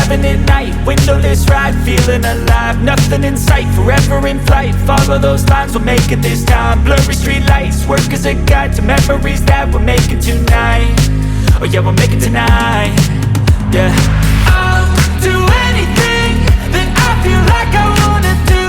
driving at night, windowless ride, feeling alive. Nothing in sight, forever in flight. Follow those lines, we'll make it this time. Blurry street lights, work as a guide to memories that we're making tonight. Oh yeah, we'll make it tonight. Yeah. I'll do anything that I feel like I wanna do.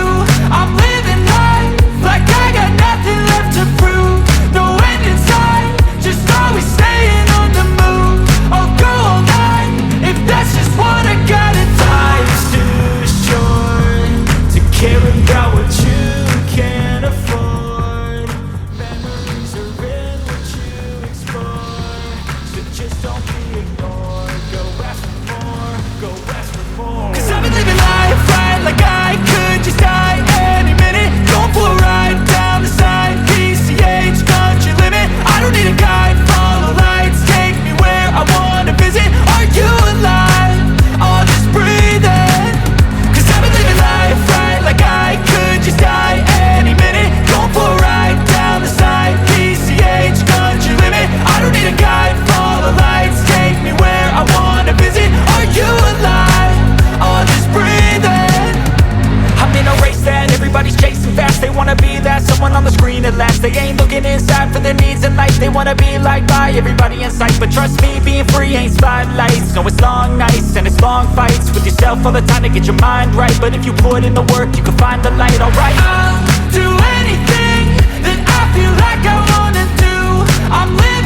I'm living life like I got nothing left to prove. No end in sight, just always staying on the move. I'll go all night if that's just what I gotta do. Life's too short to care about what you can't afford. Memories are in what you explore, so just don't be ignored. Go ask for more, go ask for more. 'Cause I've been living life right like I could just die any minute. Going for a ride down the side, PCH country limit. I don't need a guide, follow lights, take me where I wanna visit. Are you alive? I'll just breathe in. 'Cause I've been living life right like I could just die any minute. Going for a ride down the side, PCH country limit. I don't need a guide, follow lights, take me where I wanna visit. Are you alive? I'll just breathe in. I'm in a race that everybody's chasing fast. They wanna be that someone on the screen at last. They ain't looking inside for their needs in life. They wanna be liked by everybody in sight. But trust me, being free ain't spotlights. No, it's long nights and it's long fights with yourself all the time to get your mind right. But if you put in the work, you can find the light, alright. I'll do anything that I feel like I wanna do. I'm living